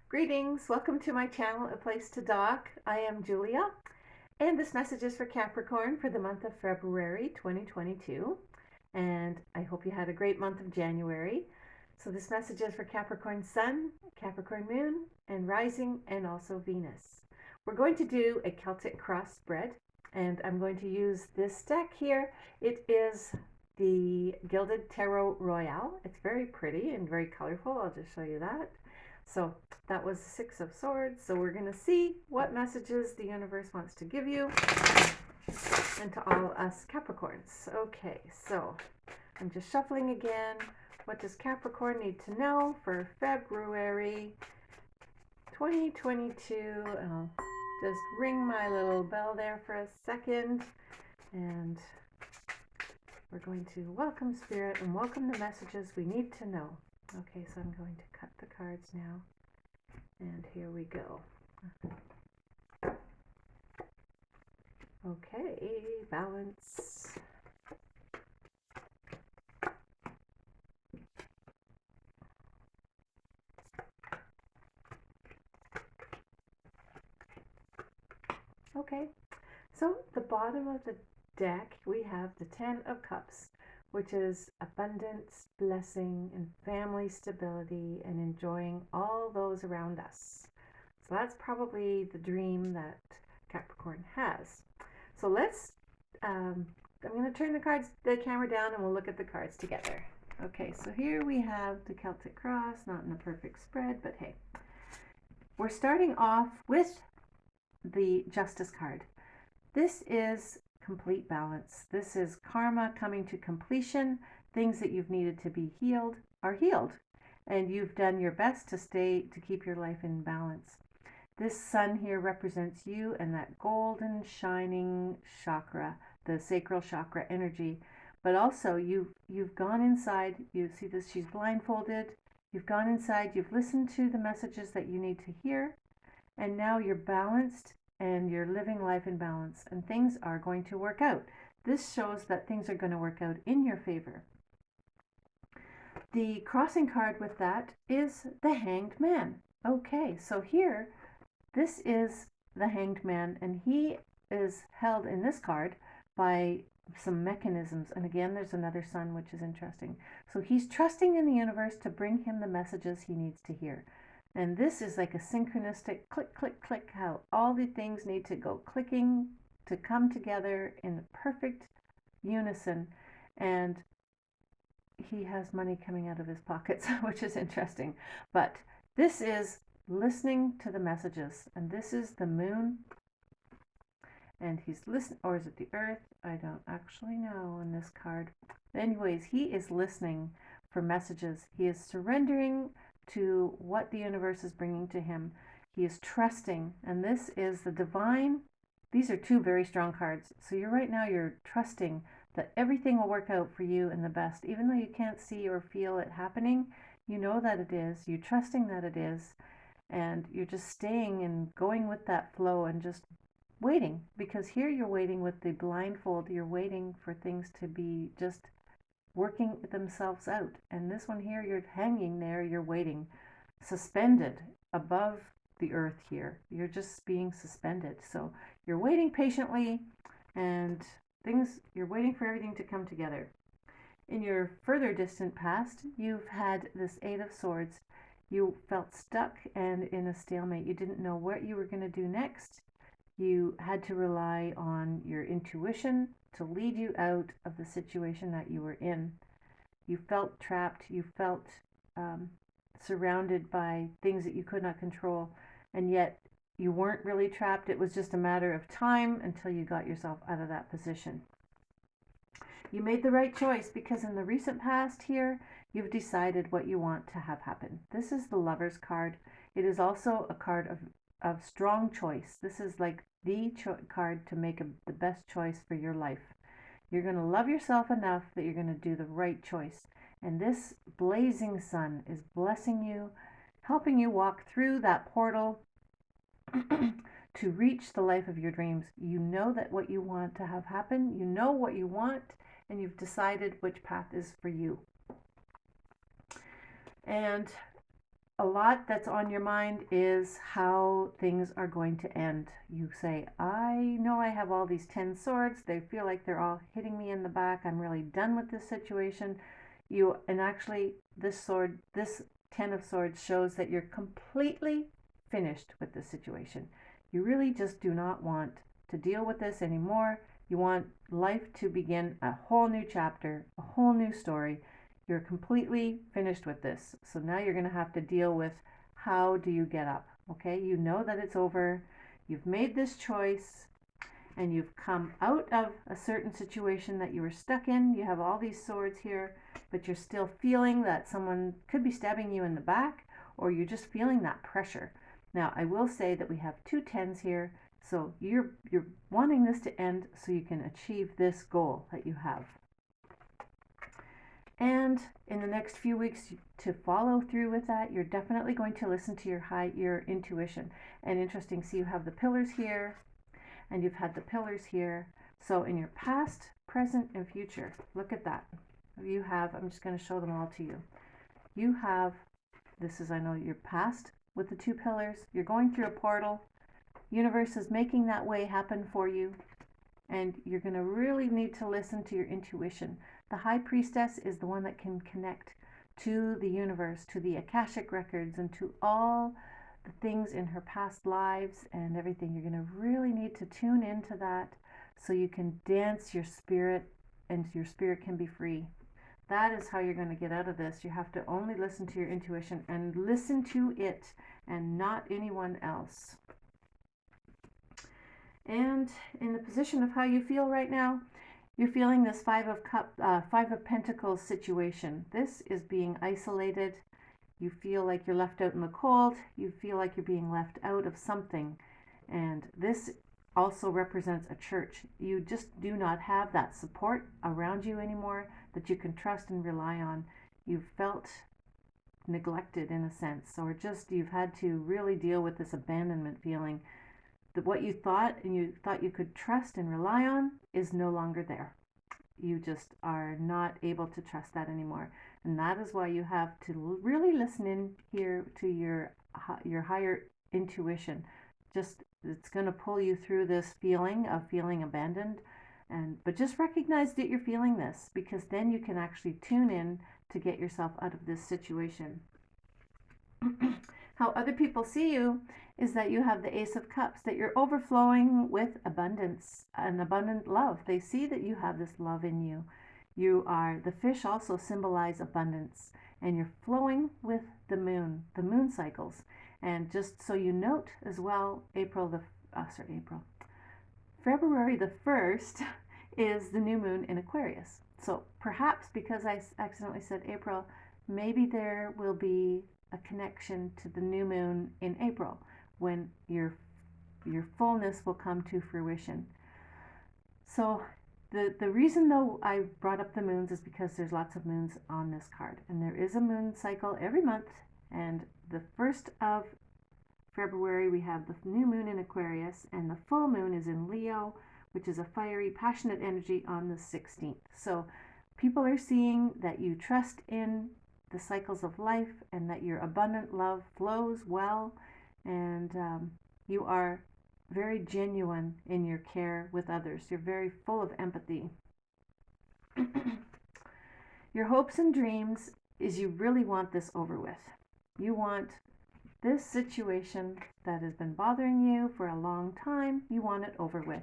Greetings, welcome to my channel, A Place to Dock. I am Julia, and this message is for Capricorn for the month of February 2022. And I hope you had a great month of January. So this message is for Capricorn Sun, Capricorn Moon, and Rising, and also Venus. We're going to do a Celtic Cross spread, and I'm going to use this deck here. It is the Gilded Tarot Royale. It's very pretty and very colorful. I'll just show you that. So that was the Six of Swords. So we're going to see what messages the universe wants to give you and to all us Capricorns. Okay, so I'm just shuffling again. What does Capricorn need to know for February 2022? And I'll just ring my little bell there for a second. And we're going to welcome Spirit and welcome the messages we need to know. Okay, so I'm going to cut the cards now, and here we go. Okay, balance. Okay, so the bottom of the deck, we have the Ten of Cups, which is abundance, blessing, and family stability, and enjoying all those around us. So that's probably the dream that Capricorn has. So let's, I'm going to turn the camera down, and we'll look at the cards together. Okay, so here we have the Celtic Cross, not in a perfect spread, but hey. We're starting off with the Justice card. This is complete balance. This is karma coming to completion. Things that you've needed to be healed are healed, and you've done your best to keep your life in balance. This sun here represents you and that golden shining chakra, the sacral chakra energy. But also you've gone inside. You see this, she's blindfolded. You've gone inside, you've listened to the messages that you need to hear, and now you're balanced and you're living life in balance, and things are going to work out. This shows that things are going to work out in your favor. The crossing card with that is the Hanged Man. Okay, so here, this is the Hanged Man, and he is held in this card by some mechanisms. And again, there's another sun, which is interesting. So he's trusting in the universe to bring him the messages he needs to hear. And this is like a synchronistic click, click, click, how all the things need to go clicking to come together in perfect unison. And he has money coming out of his pockets, which is interesting. But this is listening to the messages. And this is the moon. And he's listening, or is it the earth? I don't actually know on this card. Anyways, he is listening for messages. He is surrendering to what the universe is bringing to him. He is trusting, and this is the divine. These are two very strong cards. So you're trusting that everything will work out for you in the best. Even though you can't see or feel it happening, you know that it is. You're trusting that it is, and you're just staying and going with that flow and just waiting. Because here you're waiting with the blindfold. You're waiting for things to be just working themselves out. And this one here, you're hanging there, you're waiting, suspended above the earth here. You're just being suspended. So you're waiting patiently, and you're waiting for everything to come together. In your further distant past, you've had this Eight of Swords. You felt stuck and in a stalemate. You didn't know what you were going to do next. You had to rely on your intuition to lead you out of the situation that you were in. You felt trapped. You felt surrounded by things that you could not control, and yet you weren't really trapped. It was just a matter of time until you got yourself out of that position. You made the right choice, because in the recent past here, you've decided what you want to have happen. This is the Lover's card. It is also a card of strong choice. This is like the card to make the best choice for your life. You're going to love yourself enough that you're going to do the right choice. And this blazing sun is blessing you, helping you walk through that portal to reach the life of your dreams. You know that what you want to have happen, you know what you want, and you've decided which path is for you. And a lot that's on your mind is how things are going to end. You say, I know I have all these 10 swords. They feel like they're all hitting me in the back. I'm really done with this situation. And actually, this 10 of swords shows that you're completely finished with this situation. You really just do not want to deal with this anymore. You want life to begin a whole new chapter, a whole new story. You're completely finished with this. So now you're going to have to deal with how do you get up? Okay, you know that it's over. You've made this choice and you've come out of a certain situation that you were stuck in. You have all these swords here, but you're still feeling that someone could be stabbing you in the back, or you're just feeling that pressure. Now, I will say that we have 2 10s here, so you're wanting this to end so you can achieve this goal that you have. And in the next few weeks, to follow through with that, you're definitely going to listen to your intuition. And interesting, see, you have the pillars here, and you've had the pillars here. So in your past, present, and future, look at that. You have, I'm just going to show them all to you. You have, this is, I know, your past with the 2 pillars. You're going through a portal. Universe is making that way happen for you. And you're going to really need to listen to your intuition. The High Priestess is the one that can connect to the universe, to the Akashic records, and to all the things in her past lives and everything. You're going to really need to tune into that so you can dance your spirit and your spirit can be free. That is how you're going to get out of this. You have to only listen to your intuition and listen to it and not anyone else. And in the position of how you feel right now, you're feeling this Five of Pentacles situation. This is being isolated. You feel like you're left out in the cold. You feel like you're being left out of something. And this also represents a church. You just do not have that support around you anymore that you can trust and rely on. You've felt neglected in a sense, or just you've had to really deal with this abandonment feeling. That what you thought you could trust and rely on is no longer there. You just are not able to trust that anymore. And that is why you have to really listen in here to your higher intuition. Just, it's going to pull you through this feeling of feeling abandoned. But just recognize that you're feeling this, because then you can actually tune in to get yourself out of this situation. How other people see you is that you have the Ace of Cups, that you're overflowing with abundance and abundant love. They see that you have this love in you. The fish also symbolize abundance, and you're flowing with the moon cycles. And just so you note as well, February the 1st is the new moon in Aquarius. So perhaps because I accidentally said April, maybe there will be a connection to the new moon in April when your fullness will come to fruition. So the reason though I brought up the moons is because there's lots of moons on this card, and there is a moon cycle every month, and the 1st of February we have the new moon in Aquarius, and the full moon is in Leo, which is a fiery, passionate energy, on the 16th. So people are seeing that you trust in the cycles of life and that your abundant love flows well, and you are very genuine in your care with others. You're very full of empathy. Your hopes and dreams is you really want this over with. You want this situation that has been bothering you for a long time, you want it over with.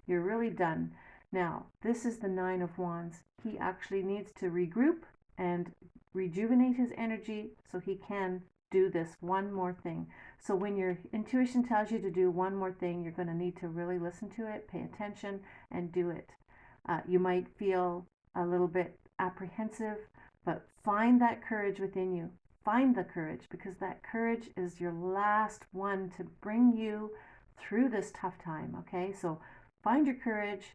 You're really done. Now, this is the 9 of Wands. He actually needs to regroup and rejuvenate his energy so he can do this one more thing. So when your intuition tells you to do one more thing, you're going to need to really listen to it, pay attention, and do it. You might feel a little bit apprehensive, but find that courage within you. Find the courage, because that courage is your last one to bring you through this tough time, okay? So find your courage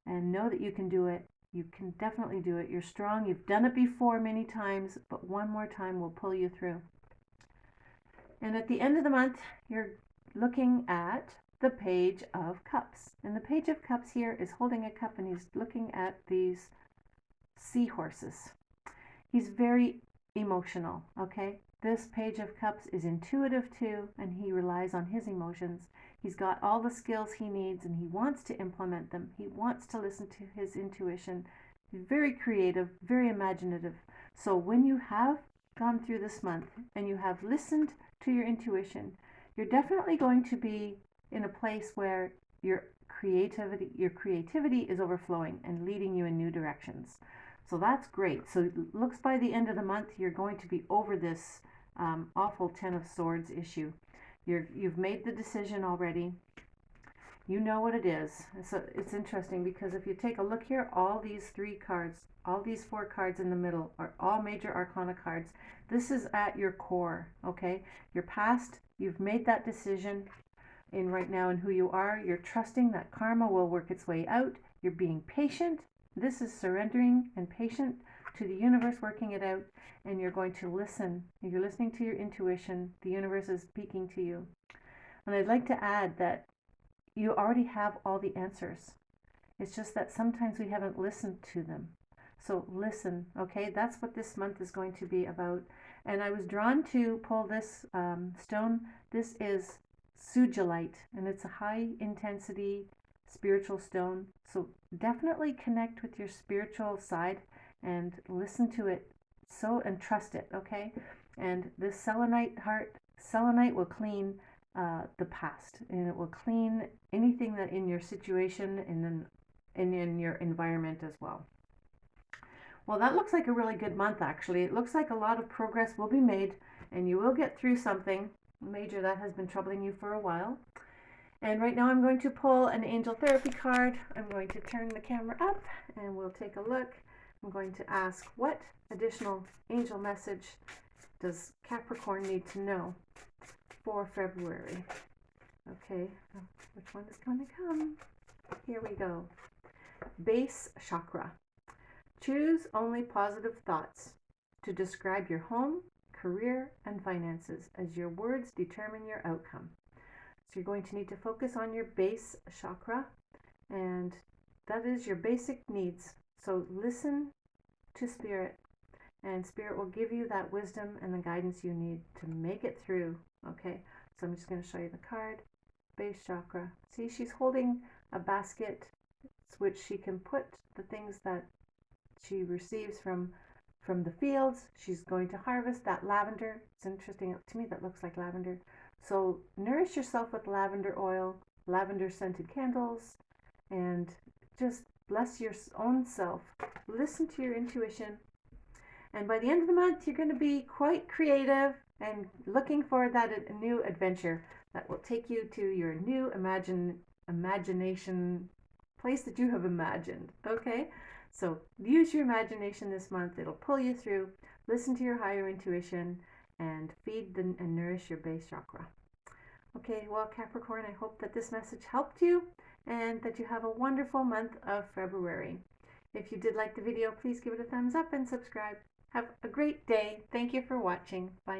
and know that you can do it. You can definitely do it. You're strong. You've done it before many times, but one more time will pull you through. And at the end of the month, you're looking at the Page of Cups. And the Page of Cups here is holding a cup, and he's looking at these seahorses. He's very emotional, okay? This Page of Cups is intuitive too, and he relies on his emotions. He's got all the skills he needs and he wants to implement them. He wants to listen to his intuition. He's very creative, very imaginative. So when you have gone through this month and you have listened to your intuition, you're definitely going to be in a place where your creativity is overflowing and leading you in new directions. So that's great. So it looks by the end of the month you're going to be over this awful Ten of Swords issue. You've made the decision already. You know what it is. So it's interesting because if you take a look here, all these 3 cards, all these 4 cards in the middle are all major arcana cards. This is at your core, okay? Your past, you've made that decision in right now in who you are. You're trusting that karma will work its way out. You're being patient. This is surrendering and patient to the universe working it out, and you're going to listen. You're listening to your intuition. The universe is speaking to you. And I'd like to add that you already have all the answers. It's just that sometimes we haven't listened to them. So listen, okay? That's what this month is going to be about. And I was drawn to pull this stone. This is sugilite, and it's a high intensity spiritual stone. So definitely connect with your spiritual side and listen to it and trust it, okay? And this selenite will clean the past, and it will clean anything that in your situation and in your environment as well. Well, that looks like a really good month, actually. It looks like a lot of progress will be made, and you will get through something major that has been troubling you for a while. And right now I'm going to pull an angel therapy card. I'm going to turn the camera up and we'll take a look. I'm going to ask, what additional angel message does Capricorn need to know for February? Okay, which one is going to come? Here we go. Base chakra. Choose only positive thoughts to describe your home, career, and finances, as your words determine your outcome. So you're going to need to focus on your base chakra, and that is your basic needs. So listen to Spirit, and Spirit will give you that wisdom and the guidance you need to make it through. Okay, so I'm just going to show you the card. Base chakra. See, she's holding a basket which she can put the things that she receives from the fields. She's going to harvest that lavender. It's interesting to me, that looks like lavender. So nourish yourself with lavender oil, lavender scented candles, and just bless your own self. Listen to your intuition. And by the end of the month, you're going to be quite creative and looking for that new adventure that will take you to your new imagination place that you have imagined. Okay? So use your imagination this month. It'll pull you through. Listen to your higher intuition and feed and nourish your base chakra. Okay, well, Capricorn, I hope that this message helped you and that you have a wonderful month of February. If you did like the video, please give it a thumbs up and subscribe. Have a great day. Thank you for watching. Bye now.